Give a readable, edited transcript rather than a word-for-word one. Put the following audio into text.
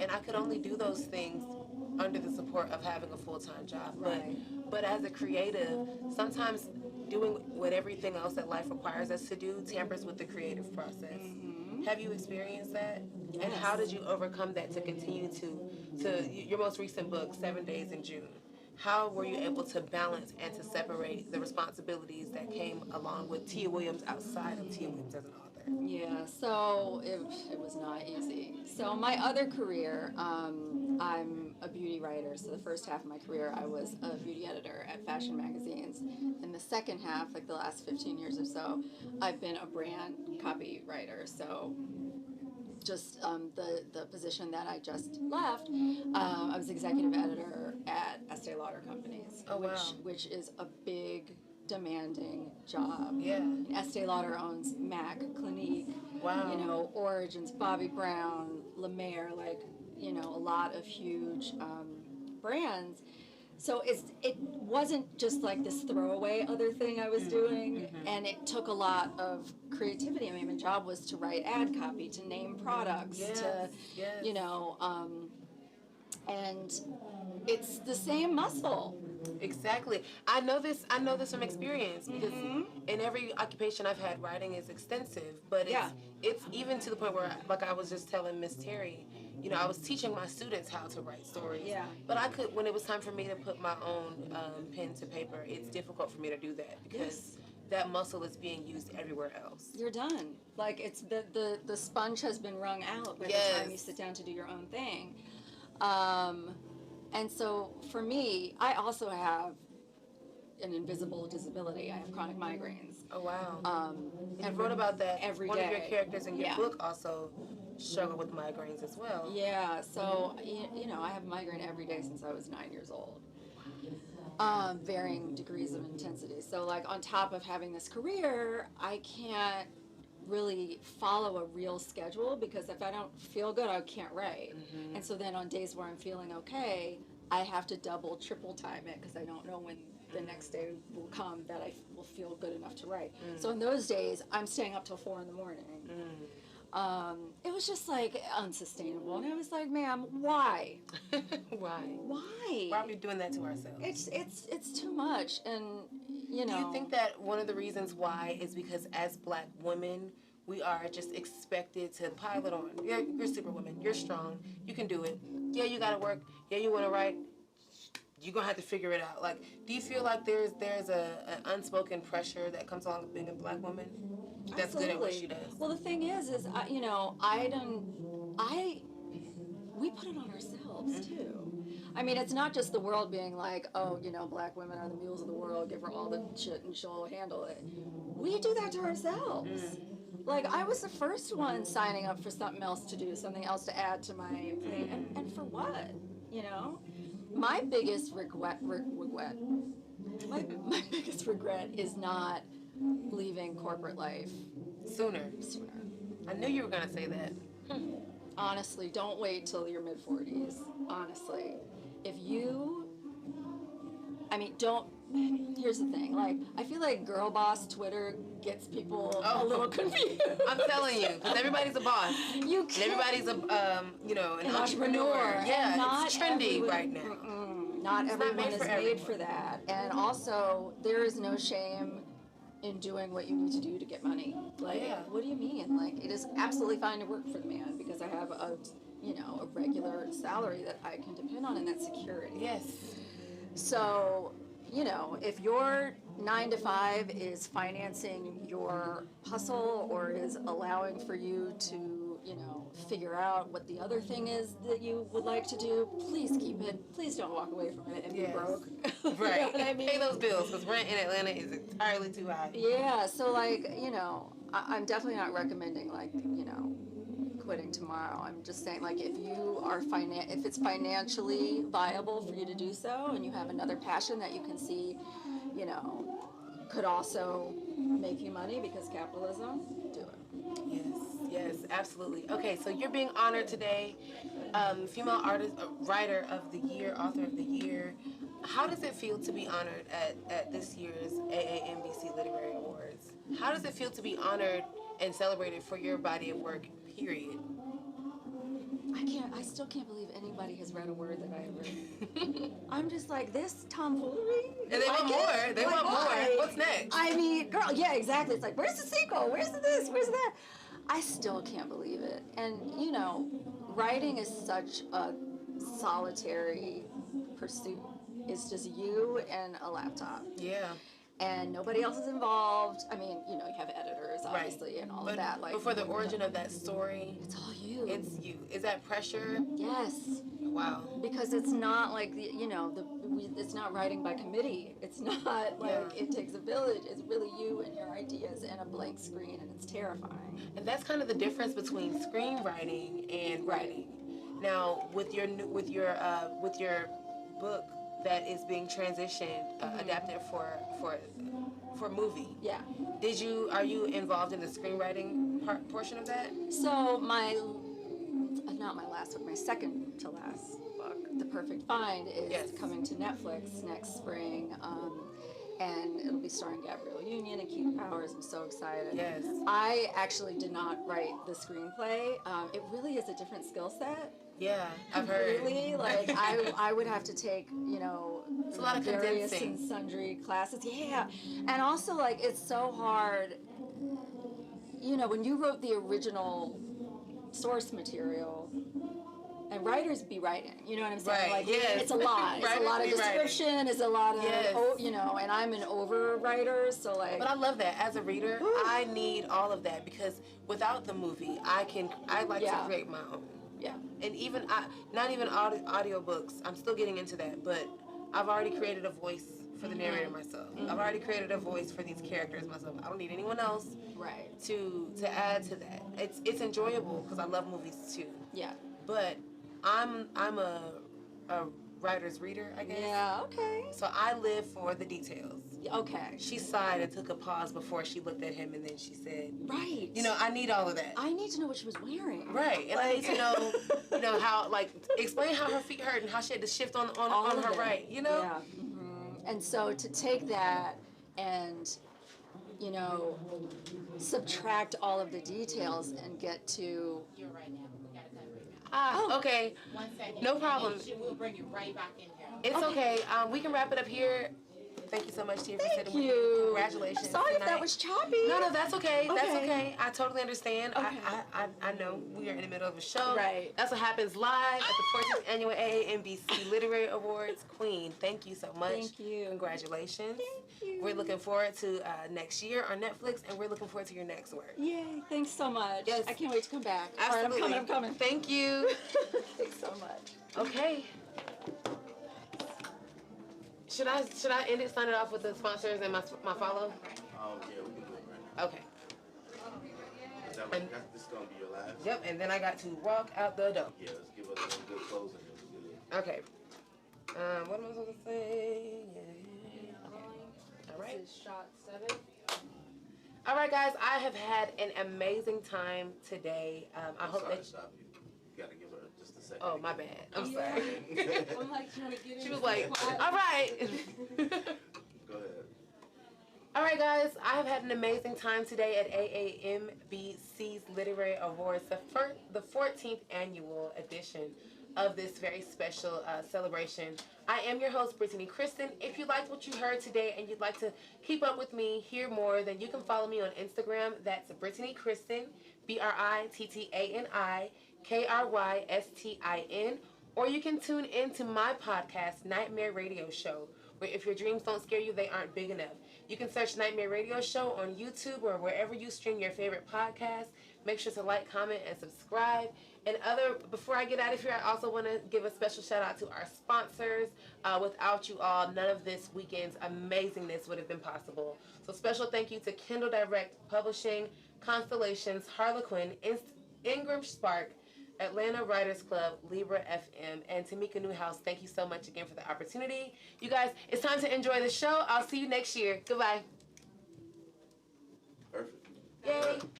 and I could only do those things under the support of having a full-time job. Right. But as a creative, sometimes doing what everything else that life requires us to do tampers with the creative process. Have you experienced that? Yes. And how did you overcome that to continue to your most recent book, 7 Days in June? How were you able to balance and to separate the responsibilities that came along with Tia Williams outside of Tia Williams as an author? Yeah, so it was not easy. So my other career, I'm a beauty writer. So the first half of my career, I was a beauty editor at fashion magazines. And the second half, like the last 15 years or so, I've been a brand copywriter. So just the position that I just left, I was executive editor at Estee Lauder Companies, Oh, wow. which is a big, demanding job. Yeah. Estee Lauder owns MAC, Clinique, Wow. Origins, Bobbi Brown, La Mer, a lot of huge brands. So it wasn't just like this throwaway other thing I was doing, and it took a lot of creativity. I mean, my job was to write ad copy, to name products, to, yes. And it's the same muscle. Exactly. I know this from experience because in every occupation I've had, writing is extensive, but it's even to the point where, like I was just telling Miss Terry, I was teaching my students how to write stories. Yeah. But I could, when it was time for me to put my own pen to paper, it's difficult for me to do that because that muscle is being used everywhere else. You're done. Like it's the sponge has been wrung out by the time you sit down to do your own thing. And so for me, I also have an invisible disability. I have chronic migraines. Oh, wow. You wrote about that. Every One day. of your characters in your book also struggled with migraines as well. Yeah, so, I have migraine every day since I was 9 years old. Varying degrees of intensity. So, like, on top of having this career, I can't really follow a real schedule because if I don't feel good, I can't write. And so then on days where I'm feeling okay, I have to double, triple time it because I don't know when the next day will come that I will feel good enough to write. So in those days, I'm staying up till 4 in the morning. It was just like unsustainable, and I was like, "Ma'am, why? Why? Why? Why are we doing that to ourselves?" It's too much, and Do you think that one of the reasons why is because as Black women, we are just expected to pile it on? You're Superwoman. You're strong. You can do it. Yeah, you gotta work. Yeah, you want to write. You're gonna have to figure it out. Like, do you feel like there's an unspoken pressure that comes along with being a Black woman that's good at what she does? Well, the thing is we put it on ourselves too. I mean, it's not just the world being like, oh, Black women are the mules of the world, give her all the shit and she'll handle it. We do that to ourselves. Like, I was the first one signing up for something else to do, something else to add to my thing, and for what, My biggest my biggest regret is not leaving corporate life Sooner. I knew you were gonna say that. Honestly, don't wait till your mid-40s. Honestly, here's the thing. Like, I feel like girl boss Twitter gets people a little confused. I'm telling you, because everybody's a boss. You can't. And everybody's an entrepreneur. Yeah, it's trendy right now. Not everyone is made for that. And also, there is no shame in doing what you need to do to get money. Like, what do you mean? Like, it is absolutely fine to work for the man because I have a regular salary that I can depend on, and that's security. Yes. So, if your 9 to 5 is financing your hustle or is allowing for you to, figure out what the other thing is that you would like to do, please keep it. Please don't walk away from it and be broke. Right. You know what I mean? Pay those bills because rent in Atlanta is entirely too high. Yeah, so I'm definitely not recommending quitting tomorrow. I'm just saying, like, if you are if it's financially viable for you to do so, and you have another passion that you can see, could also make you money because capitalism, do it. Yes, absolutely. Okay, so you're being honored today, female artist, writer of the year, author of the year. How does it feel to be honored at this year's AAMBC Literary Awards? How does it feel to be honored and celebrated for your body of work, period? I still can't believe anybody has read a word that I have written. I'm just like, this tomfoolery. And they want more. They want more. What's next? I mean, girl, yeah, exactly. It's like, where's the sequel? Where's the this? Where's that? I still can't believe it. And, you know, writing is such a solitary pursuit. It's just you and a laptop. Yeah. And nobody else is involved. I mean, you know, you have editors, obviously, and all of that. Like, but for the origin of that story, it's all you. It's you. Is that pressure? Yes. Wow. Because it's not like, it's not writing by committee. It's not like it takes a village. It's really you and your ideas and a blank screen, and it's terrifying. And that's kind of the difference between screenwriting and writing. Now, with your book that is being transitioned, adapted for movie. Yeah. Are you involved in the screenwriting portion of that? So not my last book, my second to last book, The Perfect Find, is coming to Netflix next spring. And it'll be starring Gabrielle Union and Keith Powers. I'm so excited. Yes. I actually did not write the screenplay. It really is a different skill set. Yeah, I've heard. Really? Like, I would have to take, it's a lot of various condensing. and sundry classes. Yeah. And also, like, it's so hard. When you wrote the original source material, and writers be writing, you know what I'm saying? Right, like, yes. it's a lot. It's a lot of description. It's a lot of, and I'm an over-writer, so like. But I love that. As a reader, I need all of that, because without the movie, I like to create my own. Yeah. And even, not even audiobooks, I'm still getting into that, but I've already created a voice for the narrator myself. I've already created a voice for these characters myself. I don't need anyone else to add to that. It's enjoyable, because I love movies too. Yeah. But I'm a writer's reader, I guess. Yeah, okay. So I live for the details. Okay. She sighed and took a pause before she looked at him, and then she said, right. I need all of that. I need to know what she was wearing. Right. And I need to know, how, like, explain how her feet hurt and how she had to shift on her right, Yeah. Mm-hmm. And so to take that and, subtract all of the details and get to... You're right now. We got it done right now. Okay. 1 second. No problem. We'll bring you right back in here. It's okay. We can wrap it up here. Thank you so much, Tia, for sitting with me. Congratulations. I'm sorry tonight. if that was choppy. No, that's okay. Okay. That's okay. I totally understand. Okay. I know we are in the middle of a show. Right. That's what happens live at the 14th Annual AAMBC Literary Awards. Queen, thank you so much. Thank you. Congratulations. Thank you. We're looking forward to next year on Netflix, and we're looking forward to your next work. Yay. Thanks so much. Yes. I can't wait to come back. Absolutely. All right, I'm coming. Thank you. Thanks so much. Okay. Should I end it, sign it off with the sponsors and my follow? Yeah, we can do it right now. Okay. Is that like, this is going to be your last? Yep, and then I got to walk out the door. Yeah, let's give us some good closing. It was good. Okay. What am I supposed to say? Yeah. All right. This is shot 7. All right, guys. I have had an amazing time today. I hope sorry that. to stop you. You got to give her just a second. Oh, my bad. I'm sorry. I'm like trying to get in. She was like, all right. Go ahead. All right, guys. I have had an amazing time today at AAMBC's Literary Awards, the 14th annual edition of this very special celebration. I am your host, Brittany Kristen. If you liked what you heard today and you'd like to keep up with me, hear more, then you can follow me on Instagram. That's Brittany Kristen, BRITTANI KRYSTIN, or you can tune in to my podcast, Nightmare Radio Show, where if your dreams don't scare you, they aren't big enough. You can search Nightmare Radio Show on YouTube or wherever you stream your favorite podcast. Make sure to like, comment, and subscribe. And before I get out of here, I also want to give a special shout out to our sponsors. Without you all, none of this weekend's amazingness would have been possible. So special thank you to Kindle Direct Publishing, Constellations, Harlequin, Ingram Spark, Atlanta Writers Club, Libra FM, and Tamika Newhouse. Thank you so much again for the opportunity. You guys, it's time to enjoy the show. I'll see you next year. Goodbye. Perfect. Yay.